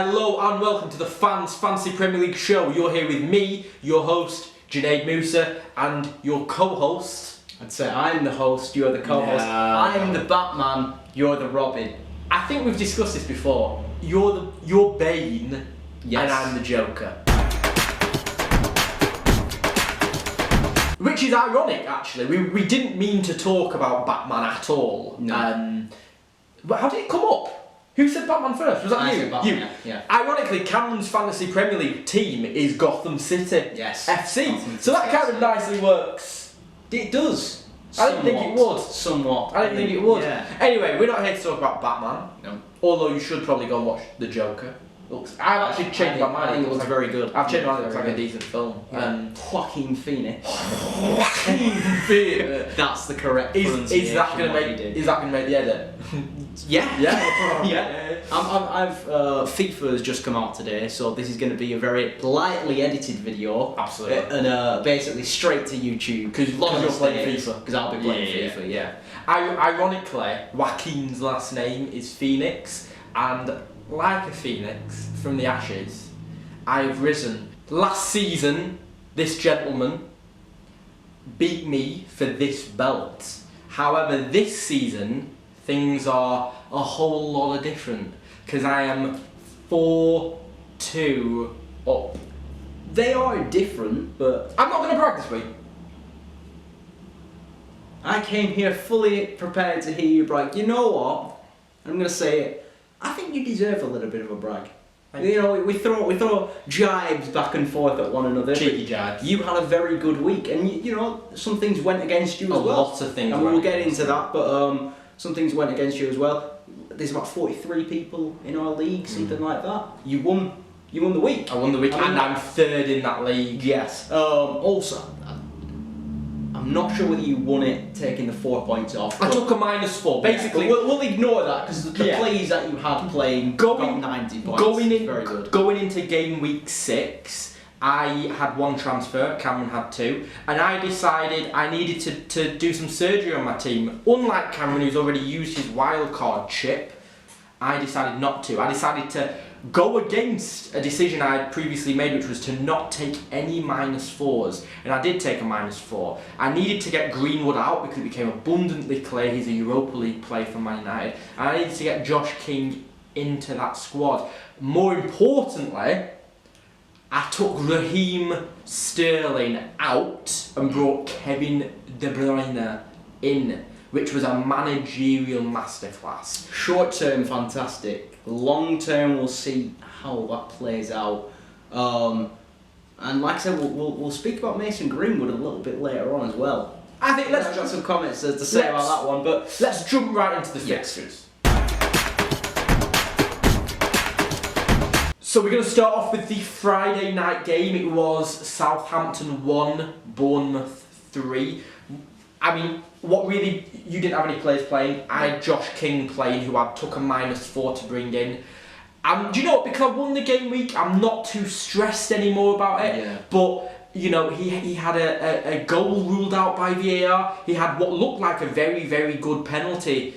Hello and welcome to the Fans Fantasy Premier League show. You're here with me, your host, Junaid Musa, and your co-host. I'd say I'm the host, you're the co-host. No. I'm the Batman, you're the Robin. I think we've discussed this before. You're Bane, Yes. and I'm the Joker. Which is ironic, actually. We didn't mean to talk about Batman at all. No. But how did it come up? Who said Batman first? Was that I you? said Batman, You. yeah. Ironically, Cameron's Fantasy Premier League team is Gotham City Yes. FC. Gotham So that City kind of FC. nicely works. It does. I didn't think it would. Somewhat. I didn't think it would. Yeah. Anyway, we're not here to talk about Batman. No. Although you should probably go and watch The Joker. I've actually changed my mind. I think it looks very good. I've changed my mind. It looks like a Very good. decent film. Yeah. Joaquin Phoenix. Is That's the correct that pronunciation. gonna what he make? did. Is that gonna make the edit? Yeah. Yeah. Yeah. FIFA has just come out today, so this is going to be a very lightly edited video. Absolutely. And basically straight to YouTube. Because you're playing FIFA. Because I'll be playing Yeah. FIFA, yeah. Ironically, Joaquin's last name is Phoenix, and like a phoenix from the ashes, I've risen. Last season, this gentleman beat me for this belt. However, this season, things are a whole lot different, because I am 4-2 up. They are different, but I'm not going to brag this week. I came here fully prepared to hear you brag. You know what? I'm going to say it. I think you deserve a little bit of a brag. You know, we throw jibes back and forth at one another. Cheeky jibes. You had a very good week, and you know some things went against you as well. Lots of things. And we'll get into that, but some things went against you as well. There's about 43 people in our league, something like that. You won the week. I won the week, I mean, and I'm third in that league. Yes. Also, I'm not sure whether you won it taking the 4 points off. I took a -4. Basically, Yeah, but we'll ignore that because the Yeah. plays that you had playing got 90 points. Very good. Going into game week 6, I had one transfer, Cameron had 2, and I decided I needed to do some surgery on my team. Unlike Cameron, who's already used his wildcard chip, I decided not to. I decided to go against a decision I had previously made, which was to not take any -4s, and I did take a -4. I needed to get Greenwood out because it became abundantly clear he's a Europa League player for Man United, and I needed to get Josh King into that squad. More importantly, I took Raheem Sterling out and brought Kevin De Bruyne in, which was a managerial masterclass. Short term, fantastic. Long term, we'll see how that plays out. And like I said, we'll speak about Mason Greenwood a little bit later on as well. I think I've got some comments to say about that one, but let's jump right into the fixtures. So we're going to start off with the Friday night game. It was Southampton 1, Bournemouth 3. I mean, what really, you didn't have any players playing. I had Josh King playing, who I took a -4 to bring in. Do you know what? Because I won the game week, I'm not too stressed anymore about it. Yeah. But, you know, he had a goal ruled out by VAR. He had what looked like a very, very good penalty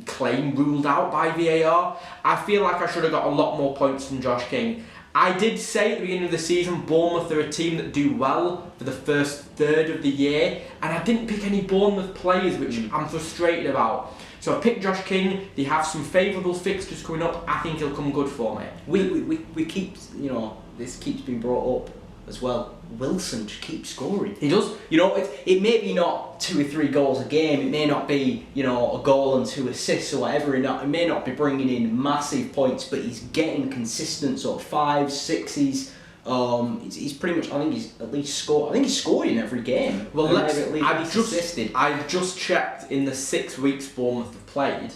claim ruled out by VAR. I feel like I should have got a lot more points from Josh King. I did say at the beginning of the season, Bournemouth are a team that do well for the first third of the year, and I didn't pick any Bournemouth players, which I'm frustrated about. So I picked Josh King. They have some favourable fixtures coming up. I think he'll come good for me. we keep, you know, this keeps being brought up as well. Wilson just keeps scoring. He does. You know, it may be not 2 or 3 goals a game. It may not be, you know, a goal and 2 assists or whatever. It may not be bringing in massive points, but he's getting consistent sort of 5s, 6s. He's pretty much. I think he's at least scored. I think he's scored in every game. Well, assisted. I've just checked in the 6 weeks Bournemouth have played.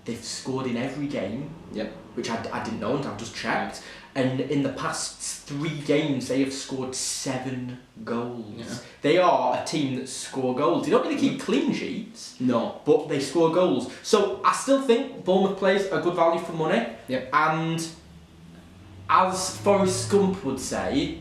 They've scored in every game. Yep. Which I didn't know, and I've just checked. And in the past 3 games, they have scored 7 goals. Yeah. They are a team that score goals. They don't really keep clean sheets. No. But they score goals. So I still think Bournemouth plays a good value for money. Yep. And as Forrest Gump would say,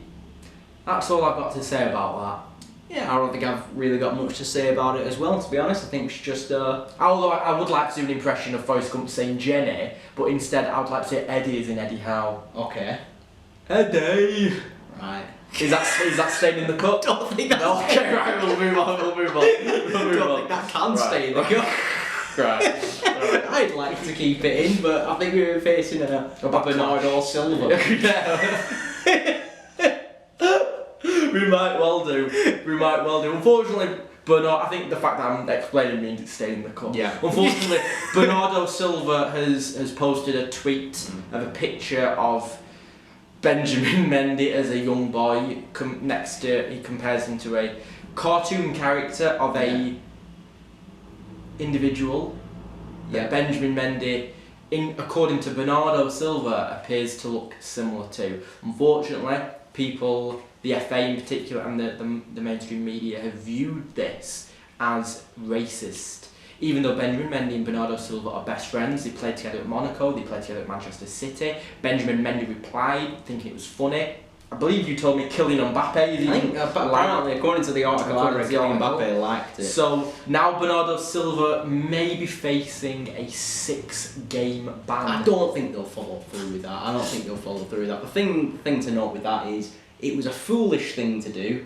that's all I've got to say about Yeah, I don't think I've really got much to say about it as well, to be honest. I think we should just... Although I would like to do an impression of Forrest Gump saying Jenny, but instead I would like to say Eddie as in Eddie Howe. Okay. Eddie! Right. Is that staying in the cup? I don't think that's... No, okay, right, we'll move on. I don't think that can stay in the cup. Right. I'd like to keep it in, but I think we were facing a Bernardo Silva. We might well do. Unfortunately, I think the fact that I'm explaining means it's staying in the cup. Yeah. Unfortunately, Bernardo Silva has posted a tweet of a picture of Benjamin Mendy as a young boy. Next to, he compares him to a cartoon character of a individual. Yeah. Benjamin Mendy, according to Bernardo Silva, appears to look similar to. Unfortunately, people, the FA in particular, and the mainstream media have viewed this as racist. Even though Benjamin Mendy and Bernardo Silva are best friends, they played together at Monaco, they played together at Manchester City. Benjamin Mendy replied, thinking it was funny. I believe you told me Kylian Mbappe is even apparently, according to the article, Kylian Mbappe liked it. So now Bernardo Silva may be facing a 6-game ban. I don't think they'll follow through with that. The thing to note with that is it was a foolish thing to do,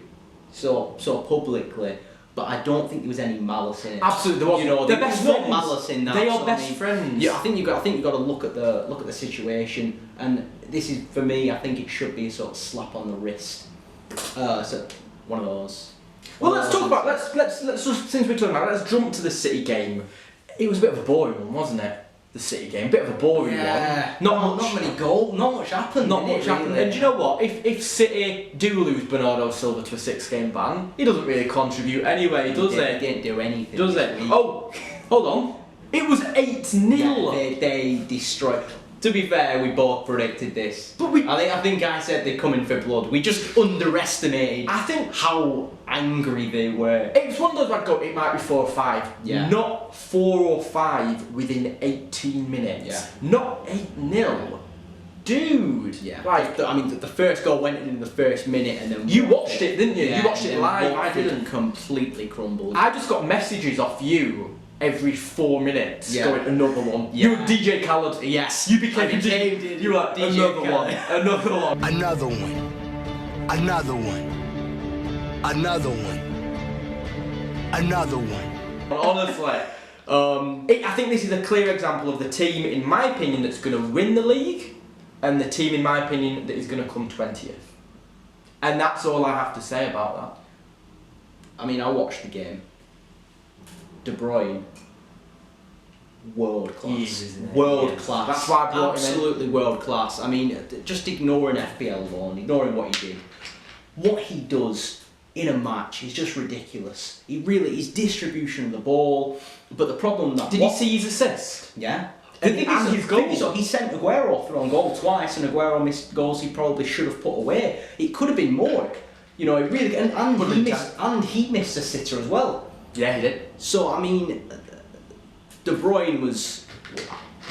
so publicly. But I don't think there was any malice in it. Absolutely, there wasn't. There was no malice in that. They are best friends. Yeah, I think you got to look at the situation, and this is for me. I think it should be a sort of slap on the wrist. So one of those. Well, let's talk about let's just, since we're talking about it, let's jump to the City game. It was a bit of a boring one, wasn't it? The City game, bit of a boring one. Not many goals. Not much happened. Really. And do you know what? If City do lose Bernardo Silva to a 6-game ban, he doesn't really contribute anyway, does he? He didn't do anything. Does it? Oh, hold on. It was 8-0. Yeah, they destroyed. To be fair, we both predicted this. But I think I said they're coming for blood. We just underestimated. I think how angry they were. It's one of those I'd go. It might be 4 or 5. Yeah. Not 4 or 5 within 18 minutes. Yeah. Not 8-0. Dude. Yeah. Like the first goal went in the first minute, and then you watched it, didn't you? Yeah, you watched it live. I didn't. Completely crumbled. I just got messages off you every 4 minutes going another one. Yeah. You were DJ Khaled. Yes. You became you were like DJ another Khaled. one. Another one. Another one. Another one. Another one. Another one. Honestly. I think this is a clear example of the team, in my opinion, that's going to win the league, and the team, in my opinion, that is going to come 20th. And that's all I have to say about that. I mean, I watched the game. De Bruyne, world class. World class. That's why I brought him in. Absolutely world class. I mean, just ignoring FPL alone, ignoring what he did. What he does in a match is just ridiculous. His distribution of the ball. But the problem that Did you see his assist? Yeah. And his goal. He sent Aguero through on goal twice, and Aguero missed goals he probably should have put away. It could have been more. You know, it really and he missed a sitter as well. Yeah, he did. So I mean, De Bruyne was.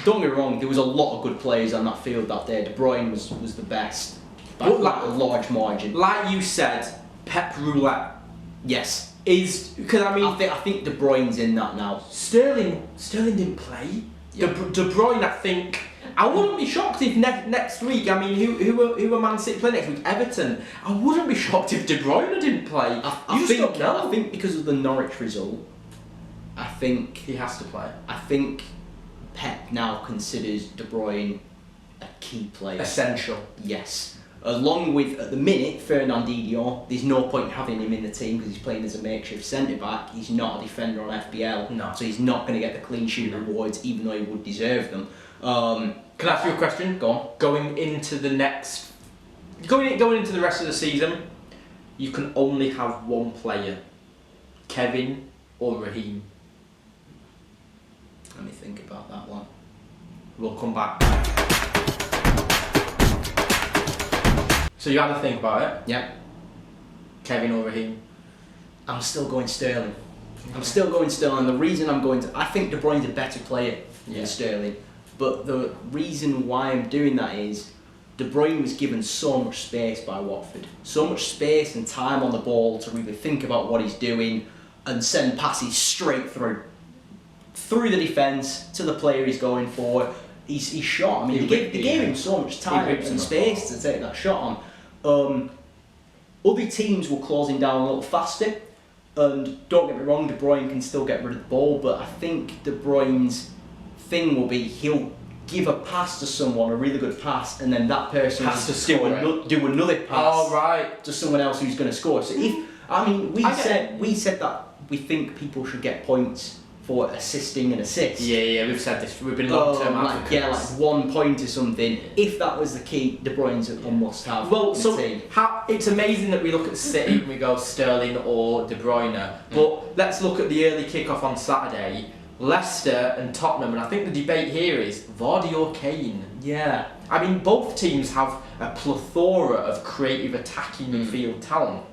Don't get me wrong. There was a lot of good players on that field that day. De Bruyne was the best by a large margin. Like you said, Pep Roulette. Yes. Is because I think De Bruyne's in that now. Sterling didn't play. Yeah. De Bruyne, I think. I wouldn't be shocked if next week. I mean, who are Man City play next week? Everton. I wouldn't be shocked if De Bruyne didn't play. I think because of the Norwich result, I think he has to play. I think Pep now considers De Bruyne a key player. Essential. Yes. Along with, at the minute, Fernandinho, there's no point having him in the team because he's playing as a makeshift centre-back. He's not a defender on FPL, no. So he's not going to get the clean sheet rewards, even though he would deserve them. Can I ask you a question? Go on. Going into the rest of the season, you can only have one player, Kevin or Raheem. Let me think about that one. We'll come back. So you had to think about it. Yeah. Kevin or Raheem? I'm still going Sterling. I'm still going Sterling. The reason I think De Bruyne's a better player than Sterling. But the reason why I'm doing that is De Bruyne was given so much space by Watford, so much space and time on the ball to really think about what he's doing and send passes straight through the defence to the player he's going for. He's shot. I mean, they gave him so much time and space to take that shot on. Other teams were closing down a little faster, and don't get me wrong, De Bruyne can still get rid of the ball, but I think De Bruyne's thing will be he'll give a pass to someone, a really good pass, and then that person will do another pass to someone else who's going to score. So we said that we think people should get points for assisting an assist. Yeah, we've said this. We've been long-term advocates. like 1 point or something. If that was the key, De Bruyne's a must-have. Well, it's amazing that we look at City and we go Sterling or De Bruyne, but let's look at the early kick-off on Saturday. Leicester and Tottenham, and I think the debate here is Vardy or Kane. Yeah. I mean, both teams have a plethora of creative attacking midfield talent.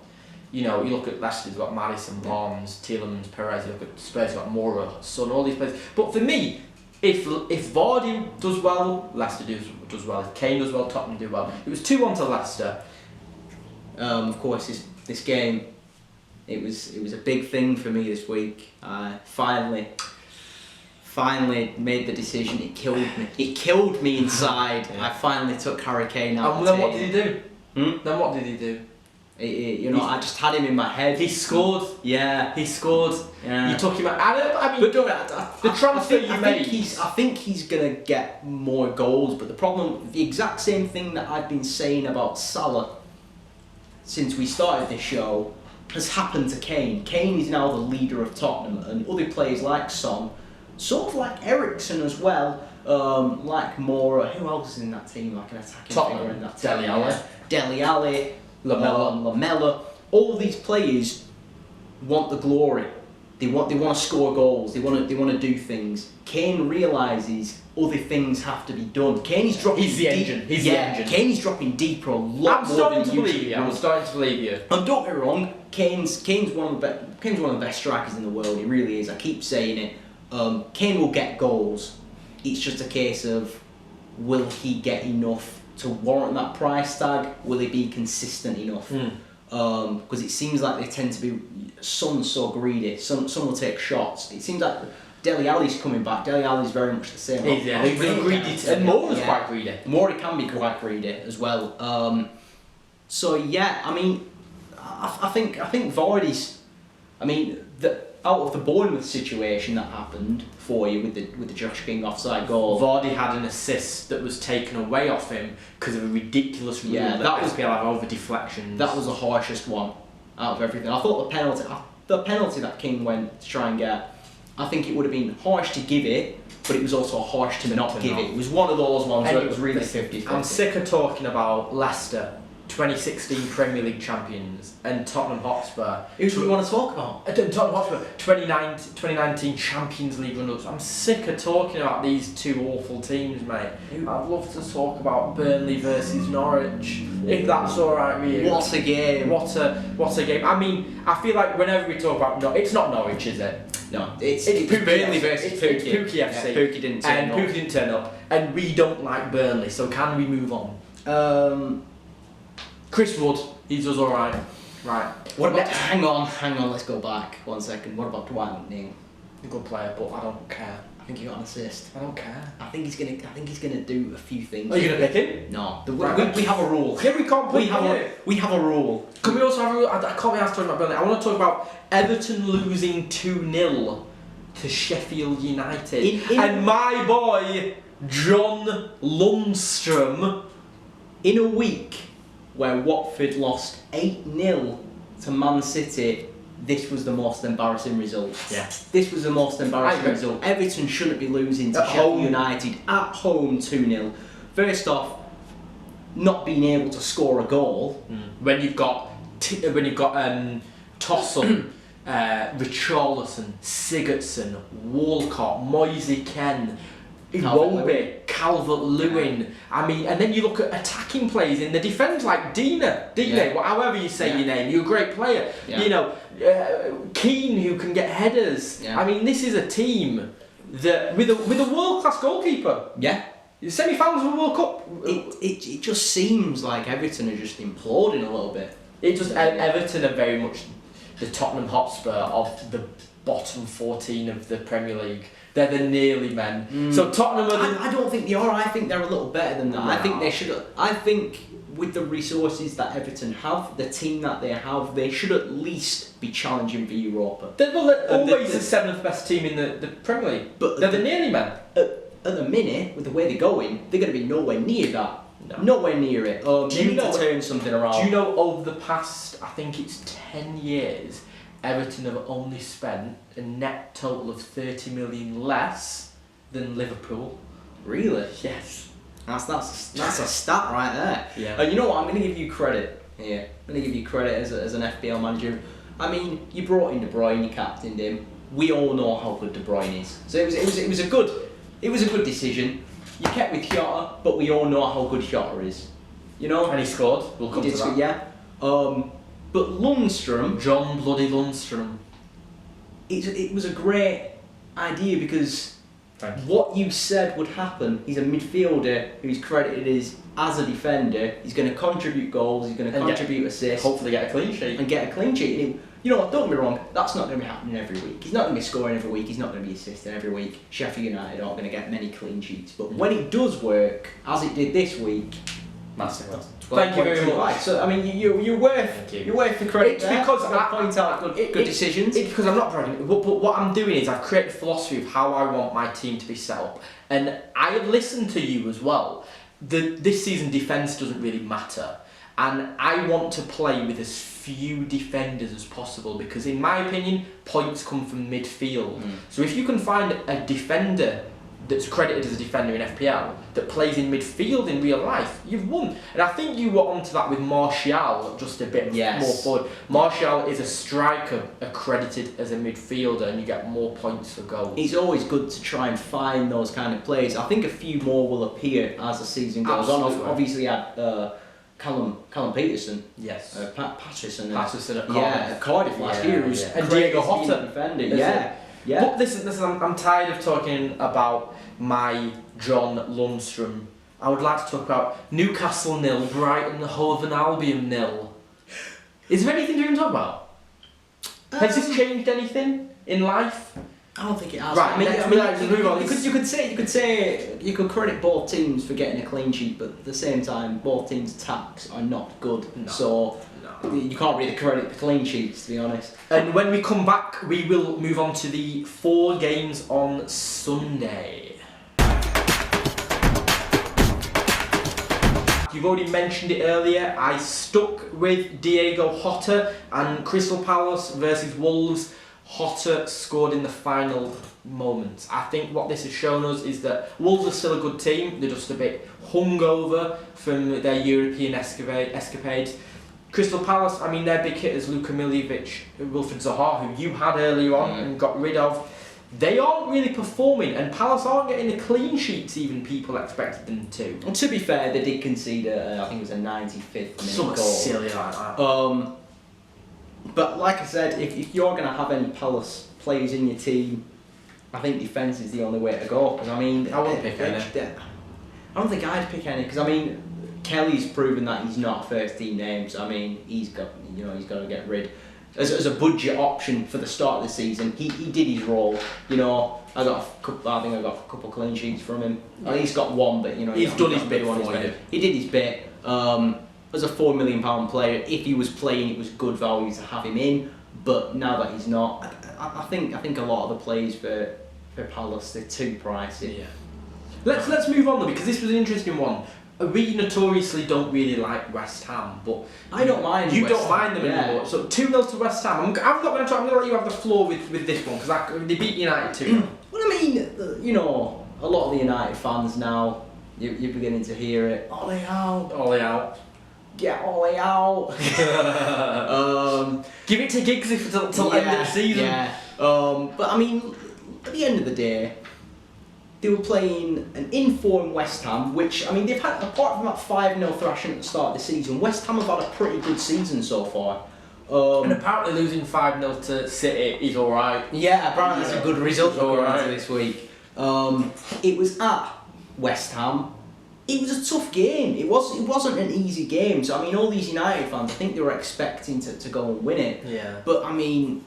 You know, you look at Leicester, you've got Maddison, Barnes, Tielemans, Perez. You look at Spurs, you've got Moura, Son, all these players. But for me, if Vardy does well, Leicester does well. If Kane does well, Tottenham do well. It was 2-1 to Leicester. Of course, this game, it was a big thing for me this week. I finally made the decision. It killed me. It killed me inside. I finally took Harry Kane out. And then what did he do? Then what did he do? I just had him in my head. He scored. Yeah, he scored. Yeah. You took him out. I mean, the transfer you made. I think he's gonna get more goals. But the problem, the exact same thing that I've been saying about Salah since we started this show, has happened to Kane. Kane is now the leader of Tottenham, and other players like Son, sort of like Eriksen as well, like Moura. Who else is in that team? Like an attacking figure in that team? Dele Alli. Lamella, all these players want the glory. They want to score goals. They want to do things. Kane realizes other things have to be done. Kane's dropping. He's the engine. He's the engine. Kane's dropping deeper a lot more than usually. I'm starting to believe you. And don't get me wrong, Kane's one of the best strikers in the world. He really is. I keep saying it. Kane will get goals. It's just a case of will he get enough to warrant that price tag? Will he be consistent enough? Because it seems like they tend to be some so greedy. Some will take shots. It seems like Dele Alli's coming back. Dele Alli's very much the same. He's greedy too. And Moura's quite greedy. Moura can be quite greedy as well. So yeah, I mean, I think Vardy's. I mean, out of the Bournemouth situation that happened for you with the Josh King offside goal, Vardy had an assist that was taken away off him because of a ridiculous rule that was FPL have over deflections. That was the harshest one out of everything. I thought the penalty that King went to try and get, I think it would have been harsh to give it, but it was also harsh to not give it. It was one of those ones where it was really 50-50. I'm sick of talking about Leicester, 2016 Premier League champions, and Tottenham Hotspur. Who do you want to talk about? Tottenham Hotspur, 2019 Champions League runners. I'm sick of talking about these two awful teams, mate. I'd love to talk about Burnley versus Norwich, if that's alright with you. What a game. What a game. I mean, I feel like whenever we talk about it's not Norwich, is it? No, it's Burnley versus Pookie. It's Pookie FC. Yeah, Pookie didn't turn up. Pookie didn't turn up. And we don't like Burnley, so can we move on? Chris Wood, he does alright. Right. What about? Hang on. Let's go back 1 second. What about Dwight McNeil? A good player, but I don't care. I think he got an assist. I don't care. I think he's gonna do a few things. Are you gonna pick him? No. We have a rule. Yeah, we can't pick him. We have a rule. Can we also have a rule? I can't be asked talking about Burnley. I want to talk about Everton losing 2-0 to Sheffield United. And my boy John Lundstrom, in a week where Watford lost 8-0 to Man City, this was the most embarrassing result. Yeah. This was the most embarrassing result. Everton shouldn't be losing to Sheffield United at home 2-0. First off, not being able to score a goal. When you've got Tosun, Richarlison, Sigurdsson, Walcott, Moise Kean, Iwobi, Calvert-Lewin. I mean, and then you look at attacking players in the defence like Dina, however you say your name. You're a great player. Yeah. You know, Keane who can get headers. Yeah. I mean, this is a team that with a world-class goalkeeper. Yeah. Semi-finals of the World Cup. It just seems like Everton are just imploding a little bit. It just Everton are very much the Tottenham Hotspur of the bottom 14 of the Premier League. They're the nearly men. So Tottenham are. I don't think they are. I think they're a little better than that. No. I think they should. I think with the resources that Everton have, the team that they have, they should at least be challenging for Europa. They're always the seventh best team in the Premier League. But they're the nearly men. At the minute, with the way they're going, they're going to be nowhere near that. No. Nowhere near it. They need to turn something around. Do you know over the past, I think it's 10 years, Everton have only spent a net total of 30 million less than Liverpool? Really? Yes. That's a stat right there. Yeah. And you know what? I'm going to give you credit here. I'm going to give you credit as an FPL manager. I mean, you brought in De Bruyne, you captained him. We all know how good De Bruyne is. So it was a good decision. You kept with Jota, but we all know how good Jota is. You know? And he scored. We'll come to that. Yeah. But Lundstram, John bloody Lundstram. it was a great idea because what you said would happen. He's a midfielder who's credited as a defender. He's going to contribute goals. He's going to contribute assists. Hopefully get a clean sheet. And get a clean sheet. And you know what? Don't get me wrong. That's not going to be happening every week. He's not going to be scoring every week. He's not going to be assisting every week. Sheffield United aren't going to get many clean sheets. But when it does work, as it did this week, massive. Thank you very much. So I mean, you're worth the credit. It's because I point out good decisions. It's because I'm not bragging. But what I'm doing is I've created a philosophy of how I want my team to be set up, and I have listened to you as well. This season defence doesn't really matter, and I want to play with as few defenders as possible because, in my opinion, points come from midfield. So if you can find a defender that's credited as a defender in FPL that plays in midfield in real life, you've won. And I think you were onto that with Martial just a bit more forward. Martial is a striker accredited as a midfielder and you get more points for goals. It's always good to try and find those kind of players. I think a few more will appear as the season goes on. Obviously had Callum Peterson. Yes. Patterson. Patterson at Cardiff. Yeah, Cardiff last year. And Diego Jota. Defender. Yeah. But listen, I'm tired of talking about my John Lundstram. I would like to talk about Newcastle 0, Brighton Hove Albion 0. Is there anything to even talk about? Has this changed anything in life? I don't think it has. Right, let's move on. You could credit both teams for getting a clean sheet, but at the same time, both teams' attacks are not good. No. So you can't really credit the clean sheets, to be honest. And when we come back, we will move on to the 4 games on Sunday. You've already mentioned it earlier. I stuck with Diego Jota and Crystal Palace versus Wolves. Jota scored in the final moments. I think what this has shown us is that Wolves are still a good team. They're just a bit hungover from their European escapades. Crystal Palace, I mean, their big hitters, Luka Miljevic, Wilfried Zaha, who you had earlier on and got rid of, they aren't really performing, and Palace aren't getting the clean sheets even people expected them to. And to be fair, they did concede, I think it was a 95th minute Something goal. silly like that. But like I said, if you're going to have any Palace players in your team, I think defence is the only way to go. Because I mean, I wouldn't pick any. I don't think I'd pick any because I mean, Kelly's proven that he's not first team name. So I mean, he's got to get rid. As a budget option for the start of the season, he did his role. You know, I think I got a couple clean sheets from him. He's got one, but you know, he's done his bit for you. He did his bit. As a £4 million player, if he was playing, it was good value to have him in. But now that he's not, I think a lot of the plays for Palace, they're too pricey. Yeah. Let's move on though, because this was an interesting one. We notoriously don't really like West Ham, but I don't mind. You West don't mind them anymore. So 2-0 to West Ham. I'm not going to talk. I'm going to let you have the floor with this one because they beat United 2. Well, I mean, you know, a lot of the United fans now, you're beginning to hear it. Ole out. Ole out. Get Ole out. Give it to Giggsy till end of the season. Yeah. But I mean, at the end of the day, they were playing an in-form West Ham, which, I mean, they've had, apart from that 5-0 thrashing at the start of the season, West Ham have had a pretty good season so far. And apparently losing 5-0 to City is alright. Yeah, apparently that's a good result for this week. It was at West Ham. It was a tough game. It wasn't an easy game. So I mean, all these United fans, I think they were expecting to go and win it. Yeah. But I mean,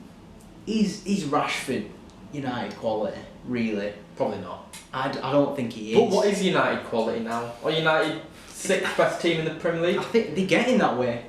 is Rashford United quality really? Probably not. I don't think he is. But what is United quality now? Are United sixth best team in the Premier League? I think they're getting that way.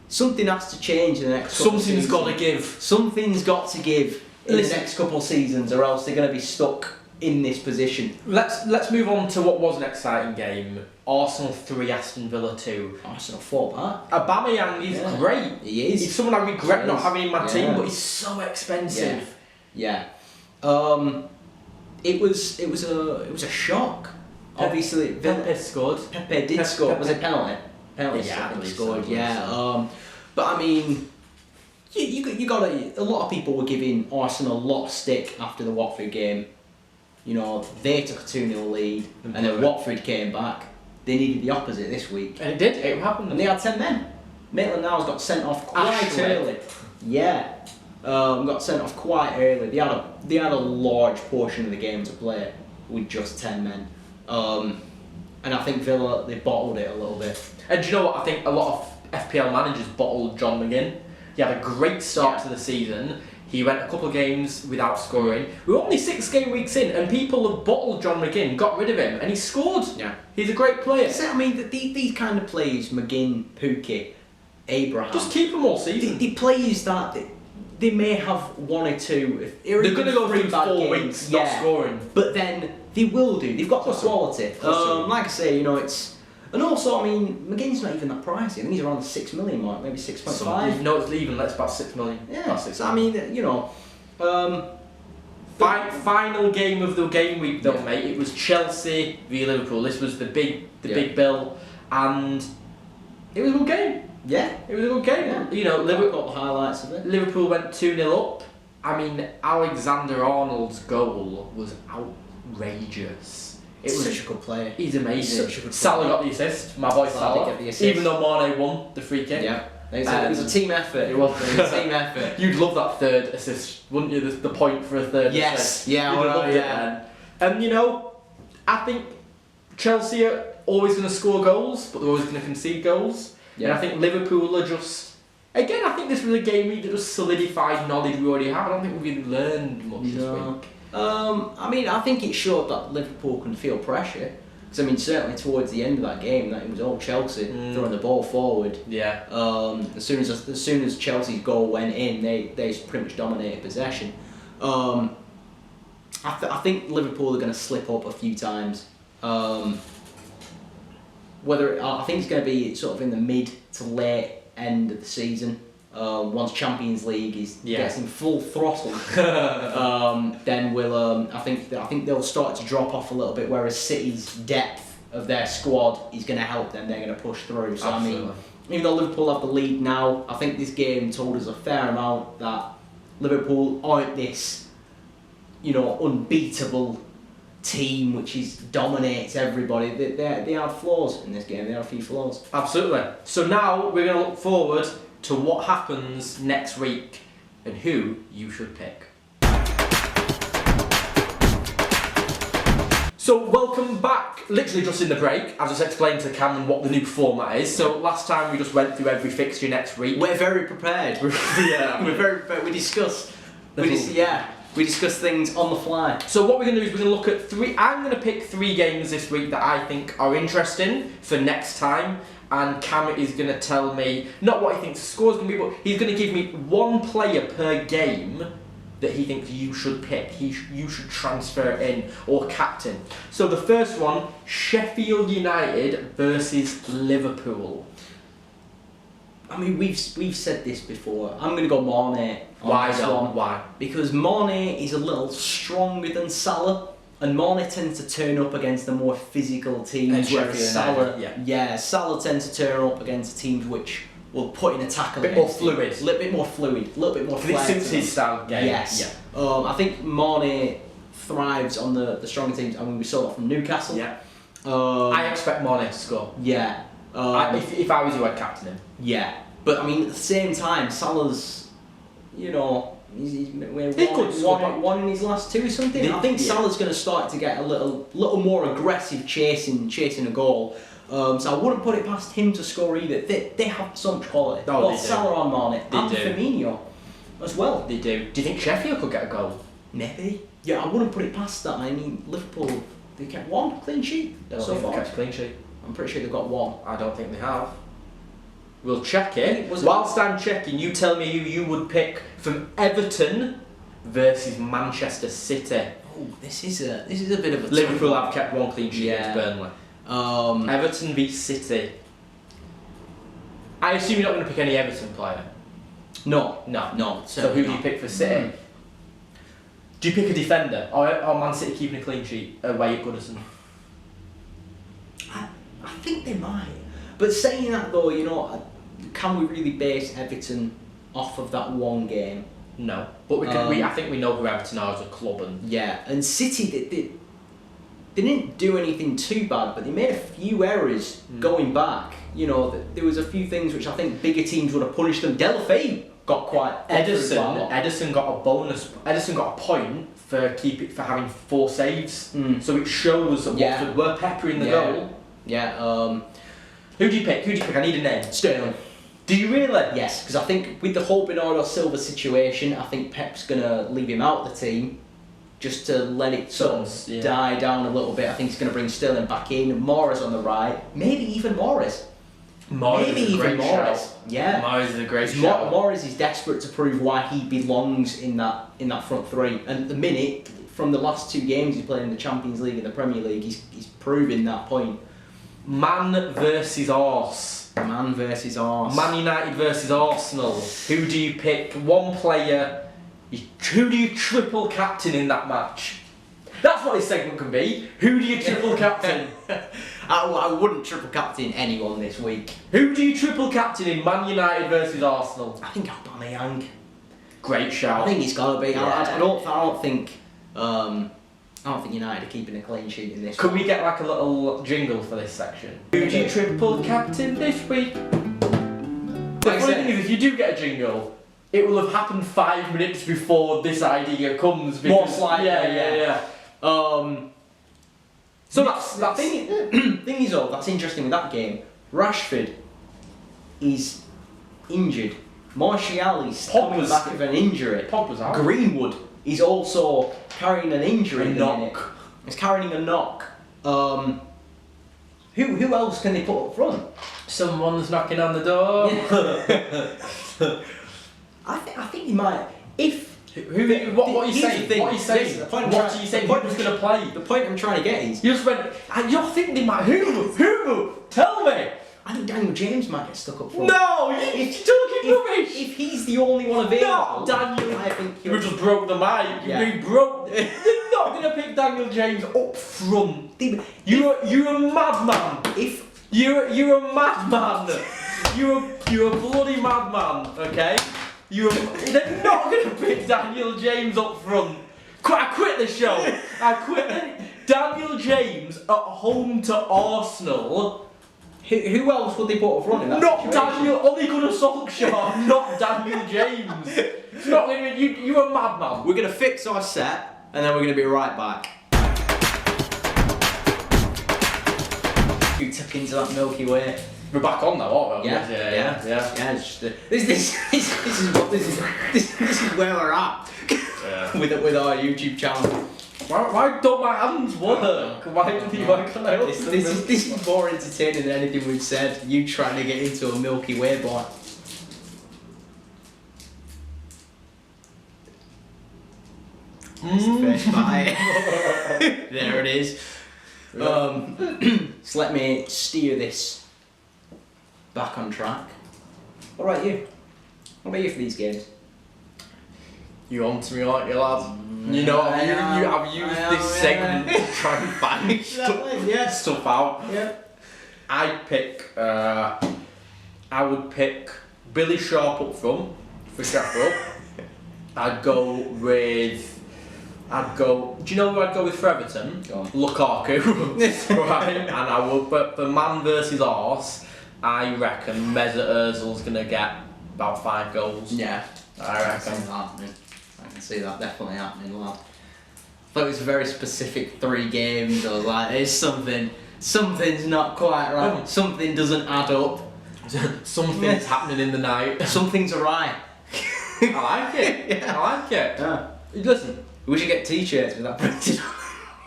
Something has to change in the next couple of seasons. Something's got to give. Something's got to give in the next couple of seasons, or else they're going to be stuck in this position. Let's move on to what was an exciting game. Arsenal 3, Aston Villa 2. Arsenal fought back. Aubameyang is great. He is. He's someone I regret not having in my team, Yeah. but he's so expensive. Yeah. It was a shock. Obviously, Pepe scored. Pepe did score. Was it penalty? Penalty. Yeah, I believe scored. so. Yeah. But I mean, you got a lot of people were giving Arsenal a lot of stick after the Watford game. You know, they took a 2-0 lead, and then Watford came back. They needed the opposite this week. And it did. It happened. And they had 10 men. Maitland-Niles got sent off quite early. Yeah. Got sent off quite early. They had a large portion of the game to play with just 10 men. And I think Villa, they bottled it a little bit. And do you know what? I think a lot of FPL managers bottled John McGinn. He had a great start to the season. He went a couple of games without scoring. We were only 6 game weeks in, and people have bottled John McGinn, got rid of him, and he scored. Yeah. He's a great player. So, I mean, these kind of players, McGinn, Pukki, Abraham, Just keep them all season. the players that they may have 1 or 2. They're going to go through 4 games, weeks not scoring. But then they will do. They've got the quality. Like I say, you know, it's. And also, I mean, McGinn's not even that pricey. I think he's around the 6 million mark, maybe 6.5. No, it's leaving. That's about 6 million. Yeah. About 6 So I mean, you know. Final game of the game week, though, mate. It was Chelsea v Liverpool. This was the big bill, and it was a good game. Yeah. It was a good game. Yeah. You know, Liverpool got the highlights of it. Liverpool went 2-0 up. I mean, Alexander-Arnold's goal was outrageous. It was such a good player. He's amazing. Such a good Salah player. got the assist. My boy Salah got the assist. Even though Mane won the free kick. Yeah. It was a team effort. It was a team effort. You'd love that third assist, wouldn't you? The point for a third assist. Yeah, You'd well, love it, man. And you know, I think Chelsea are always going to score goals, but they're always going to concede goals. Yeah. And I think Liverpool are just. Again, I think this was a game week that just solidified knowledge we already have. I don't think we've really learned much this week. I mean, I think it showed that Liverpool can feel pressure. Because I mean, certainly towards the end of that game, that it was all Chelsea throwing the ball forward. Yeah. As soon as Chelsea's goal went in, they pretty much dominated possession. I think Liverpool are going to slip up a few times. I think it's going to be sort of in the mid to late end of the season. Once Champions League gets in full throttle, then I think they'll start to drop off a little bit. Whereas City's depth of their squad is going to help them. They're going to push through. So Absolutely. I mean, even though Liverpool have the lead now, I think this game told us a fair amount that Liverpool aren't this, you know, unbeatable team which dominates everybody. They have flaws in this game. They have a few flaws. Absolutely. So now we're going to look forward to what happens next week and who you should pick. So welcome back, literally just in the break. I've just explained to Cameron what the new format is. So last time we just went through every fixture next week. We're very prepared. Yeah. We're very prepared. We discuss things on the fly. So what we're going to do is we're going to look at 3. I'm going to pick 3 games this week that I think are interesting for next time. And Cam is going to tell me, not what he thinks the score's going to be, but he's going to give me 1 player per game that he thinks you should pick. You should transfer in or captain. So the first one, Sheffield United versus Liverpool. I mean, we've said this before. I'm going to go Mane. Why though? Why? Because Mane is a little stronger than Salah. And Mane tends to turn up against the more physical teams, whereas Salah tends to turn up against teams which will put in a tackle. A bit more fluid. A little bit more fluid, a little bit more flair. This suits his style of game. Yes. Yeah. I think Mane thrives on the stronger teams. I mean, we saw that from Newcastle. Yeah. I expect Mane to score. Yeah. If I was you, I'd captain him. Yeah. But I mean, at the same time, Salah's, you know, One in his last two or something. I think Salah's going to start to get a little more aggressive chasing a goal. So I wouldn't put it past him to score either. They have so much quality. Both Salah and Mane and Firmino as well. They do. Do you think Sheffield could get a goal? Maybe. Yeah, I wouldn't put it past that. I mean, Liverpool, they kept one clean sheet so far. Kept a clean sheet. I'm pretty sure they've got one. I don't think they have. We'll check it. Whilst I'm checking, you tell me who you would pick from Everton versus Manchester City. Oh, this is a bit of a Liverpool have kept one clean sheet against Burnley. Everton beat City. I assume you're not going to pick any Everton player. No. So who do you pick for City? Do you pick a defender, or Man City keeping a clean sheet away at Goodison? I think they might. But saying that though, can we really base Everton off of that one game? No. But we can. I think we know who Everton are as a club, and City they didn't do anything too bad, but they made a few errors going back. There was a few things which I think bigger teams would have punished them. Delafay got quite. Edison got a bonus. Edison got a point for having 4 saves. So it shows that Watford were peppering the goal. Yeah. Who do you pick? I need a name. Sterling. Do you really? Yes, because I think with the whole Bernardo Silva situation, I think Pep's gonna leave him out of the team just to let it sort of die down a little bit. I think he's gonna bring Sterling back in. Morris on the right, maybe even Morris. Yeah, Morris is a great shout. Morris is desperate to prove why he belongs in that front three. And at the minute, from the last 2 games he's played in the Champions League and the Premier League, he's proving that point. Man versus Arse. Man versus Arse. Man United versus Arsenal. Who do you pick? One player. Who do you triple captain in that match? That's what this segment can be. Who do you triple captain? I wouldn't triple captain anyone this week. Who do you triple captain in Man United versus Arsenal? I think Aubameyang. Great shout. I think he's got to be. Yeah. I don't think United are keeping a clean sheet in this. Could we get like a little jingle for this section? Who do you triple captain this week? The funny thing is, if you do get a jingle, it will have happened 5 minutes before this idea comes. Most likely, yeah. So that's thing is though, that's interesting with that game. Rashford is injured. Martial is coming back with an injury. Pogba's out. Greenwood is also carrying an injury. He's carrying a knock. Who else can they put up front? Someone's knocking on the door. I think he might. What are you saying? What are you saying? What are you saying? Who's going to play? The point I'm trying to get is. You just went. You're thinking they might. Who? Tell me. I think Daniel James might get stuck up front. No, you're talking rubbish. If he's the only one available, no, Daniel. I think you just broke the mic. Yeah. You broke. They're not going to pick Daniel James up front. You're a madman. You're a madman. You're a bloody madman. Okay. They're not going to pick Daniel James up front. I quit the show. I quit. Daniel James at home to Arsenal. Who else would they put up front in that Not situation? Daniel. Only Gunnar Solskjaer. Not Daniel James. It's not going to be. You're a madman. We're going to fix our set and then we're going to be right back. You took into that Milky Way. We're back on now, aren't we? Yeah. It's just this is where we're at with our YouTube channel. Why don't my hands work? Why don't they work on this is more entertaining than anything we've said. You trying to get into a Milky Way boy. First bite. There it is. So let me steer this back on track. What about you? What about you for these games? You on to me, aren't you, lad? You know, I've used this segment to try and find stuff out. Yeah. I would pick Billy Sharp up front for Sheffield. Do you know who I'd go with for Everton? Go on. Lukaku. Right? And I would, but for Man versus Arse, I reckon Mesut Ozil's going to get about 5 goals. Yeah. I reckon. can see that definitely happening, lad. I thought it was a very specific 3 games. I was like, there's something's not quite right. Something doesn't add up. Something's happening in the night. Something's awry. I like it. Yeah. I like it. Yeah. Listen, We should get t-shirts with that printed on.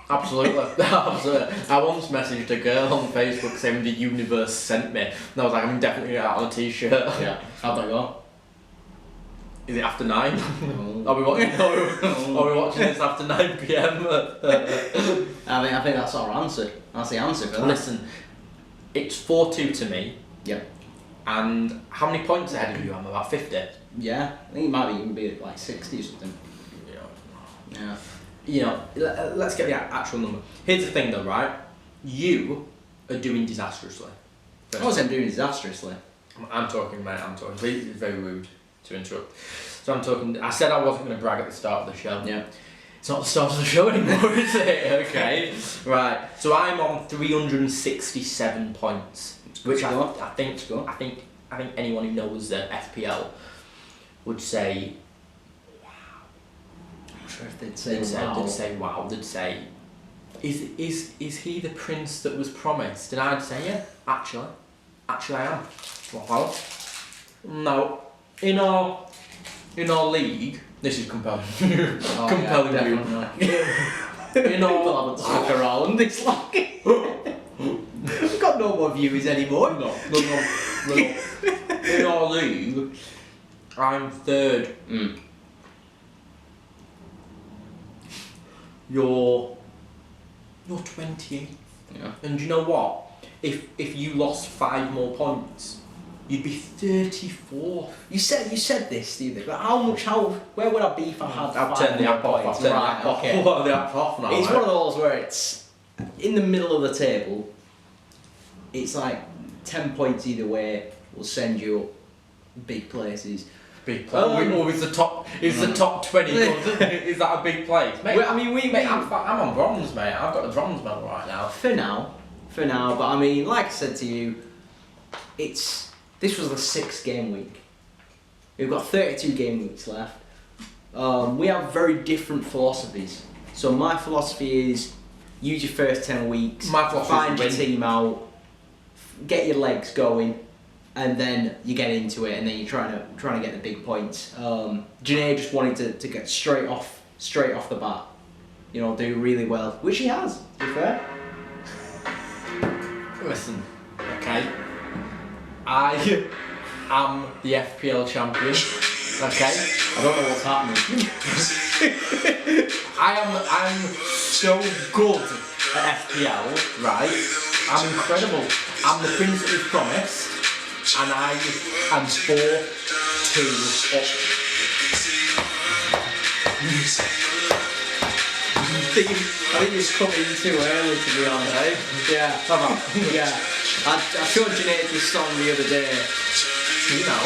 absolutely. Absolutely. I once messaged a girl on Facebook saying the universe sent me, and I was like, I'm definitely gonna get that on a t-shirt. Yeah. How'd that go? Is it after 9? Are we watching this after 9 PM? I think that's our answer. That's the answer for that. Listen, it's 4-2 to me. Yep. And how many points ahead of you? I'm about 50. Yeah. I think it might even be like 60 or something. Yeah. You know, let's get the actual number. Here's the thing though, right? You are doing disastrously. I wasn't doing disastrously. I'm talking, mate, I'm talking. Please, it's very rude to interrupt. So I'm talking, I said I wasn't going to brag at the start of the show. Yeah. It's not the start of the show anymore, is it? Okay. Right. So I'm on 367 points, which I think anyone who knows the FPL would say, I'm sure if they'd say wow. They'd say, is he the prince that was promised? And I'd say, yeah, actually I am. Well, no, in our league, this is compelling. Compelling you. In our People haven't stuck around. It's like we've got no more viewers anymore. No. In our league, I'm 3rd. You're 20th. Yeah. And you know what? If you lost 5 more points, you'd be 34th. You said this the other day, but where would I be if I had I've 5 turned the more app off. points? I've turned Right, the app okay. off. The app's off now. It's one of those where it's in the middle of the table. It's like 10 points either way will send you up big places. Big place. Is the top 20 good? Is that a big place? Mate, Well, I mean, I'm on bronze, mate. I've got the bronze medal right now. for now. But I mean, like I said to you, this was the 6th game week. We've got 32 game weeks left. We have very different philosophies. So my philosophy is use your first 10 weeks, My philosophy find your is win. team out, get your legs going, and then you get into it, and then you're trying to get the big points. Janae just wanted to get straight off the bat, do really well, which he has. To be fair. Listen, okay. I am the FPL champion. Okay. I don't know what's happening. I'm so good at FPL, right? I'm incredible. I'm the prince that was promised, and I am 4-2 up. I think it's coming too early, to be honest. Hey? Yeah, come on. Yeah. I showed Janae this song the other day. You know.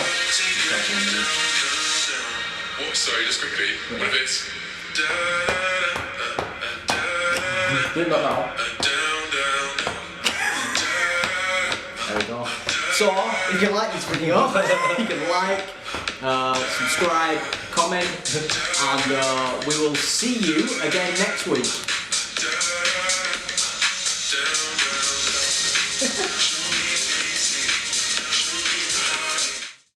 Oh, sorry, just quickly. What if it's Do that now. There we go. So, if you like this video, you can like, subscribe, comment, and we will see you again next week.